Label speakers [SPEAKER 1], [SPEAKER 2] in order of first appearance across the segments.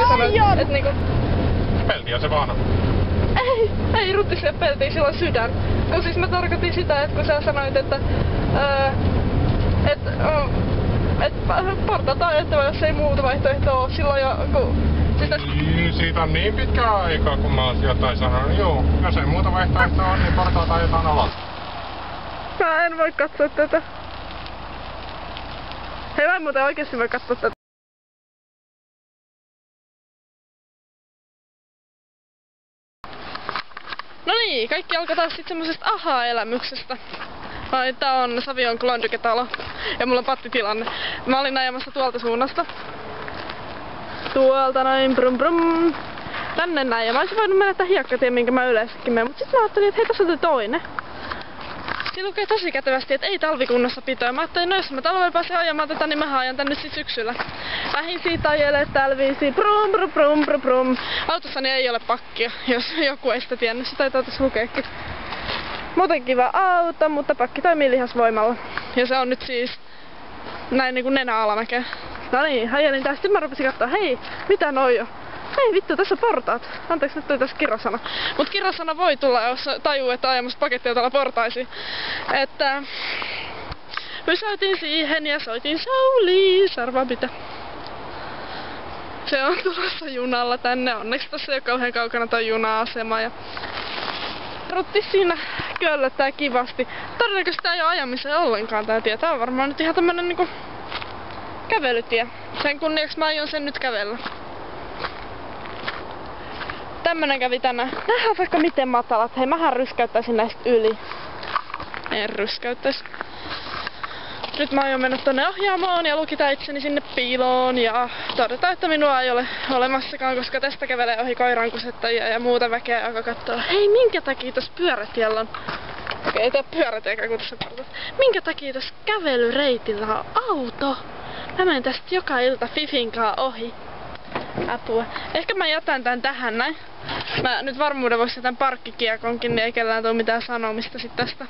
[SPEAKER 1] sanoit, et niinku...
[SPEAKER 2] Peltiä se vaan on.
[SPEAKER 1] Ei Ruttiselle peltiin silloin sydän. Kun siis mä tarkoitin sitä, että kun sä sanoit, että portaat ajettava, jos ei muuta vaihtoehtoa oo silloin jo, kun...
[SPEAKER 2] Siitä on niin pitkä aika, kun mä oon jotain sanonut. Joo, jos ei muuta vaihtoehtoa on, niin portaat ajetaan alas.
[SPEAKER 1] Mä en voi katsoa tätä. Hei, mä en muuten oikeesti voi katsoa tätä. No niin, kaikki alkoi taas sit semmosesta aha-elämyksestä. Tää on Savion Klondyketalo ja mulla on pattitilanne. Mä olin ajamassa tuolta suunnasta. Tuolta noin brum brum. Tänne näin ja mä olisin voinut mennä tämän hiekkatien, minkä mä yleensäkin menen. Mut sit mä ajattelin, että hei, tässä on toinen. Siinä lukee tosi kätevästi, että ei talvikunnossa pitoa. Mä ajattelin, no jos mä talvella pääsen ajamaan tätä, niin mä ajan tänne sit syksyllä. Lähin siitä ajelee täällä viisiin. Brum brum brum brum brum. Autossani ei ole pakkia, jos joku ei sitä tiennyt. Se taitaa tässä lukeekin. Muuten kiva auto, mutta pakki toimii lihasvoimalla. Ja se on nyt siis näin niinku nenä-alamäkeä. No niin, hajelin tästä. Sitten mä rupesin kattoo, hei, mitä noi on? Hei vittu, tässä on portaat. Anteeksi, nyt tuli tässä kirosana. Mut kirosana voi tulla, jos tajuu, että ajamassa pakettia tuolla portaisiin. Että... pysäytin siihen ja soitin Sauliin. Arvaa mitä. Se on tulossa junalla tänne. Onneksi tossa ei oo kauhean kaukana toi juna-asema. Ja... Rutti siinä köllöttää kivasti. Todennäköisesti tää ei oo ajamiseen ollenkaan tää tie. Tää on varmaan nyt ihan tämmönen niinku... kävelytie. Sen kunniaksi mä aion sen nyt kävellä. Tämmönen kävi tänään. Nähdään vaikka miten matalat. Hei, mähän ryskäyttäisin näistä yli. En ryskäyttäis. Nyt mä aion mennä tonne ohjaamoon ja lukita itseni sinne piiloon ja todeta, että minua ei ole olemassakaan, koska tästä kävelee ohi koirankusettajia ja muuta väkeä, joka katsoo. Hei, minkä takia tossa pyörätiellä on... Okei, ei tää pyörätiekään kun tässä portas. Minkä takia tossa kävelyreitillä on auto? Mä menen tästä joka ilta Fifinkaan ohi. Apua. Ehkä mä jätän tän tähän näin. Mä nyt varmuuden vuoksi jätän parkkikiekonkin, niin ei kellään tuu mitään sanomista sit tästä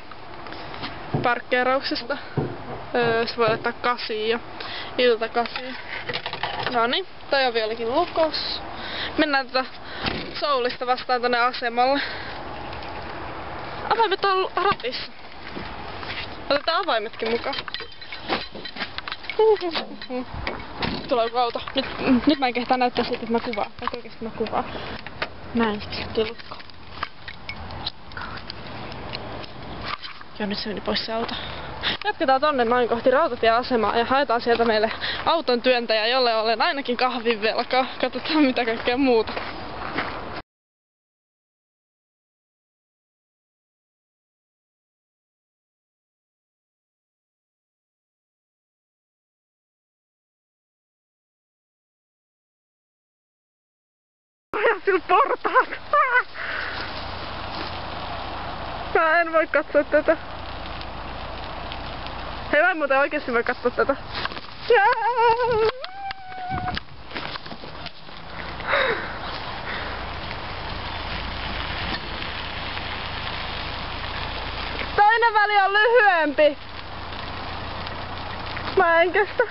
[SPEAKER 1] parkkeerauksesta. Se voi laittaa 8 jo. Ilta 8. Noniin, toi ovi olikin lukos. Mennään Soulista vastaan tonne asemalle. Avaimet on ratissa. Otetaan avaimetkin mukaan. Tuleeko auto? Nyt mä en kehtaa näyttää siitä, että mä kuvaan. Vaikka oikeesti mä kuvaan. Näin sitten lukko. Joo, nyt se meni pois se auto. Jatketaan tonne noin kohti rautatieasemaa ja haetaan sieltä meille auton työntäjä, jolle olen ainakin kahvin velkaa. Katsotaan mitä kaikkea muuta. Aja sillä portaat! Mä en voi katsoa tätä. Hei, mä en muuten oikeesti voi katsoa tätä. Toinen väli on lyhyempi. Mä en kestä.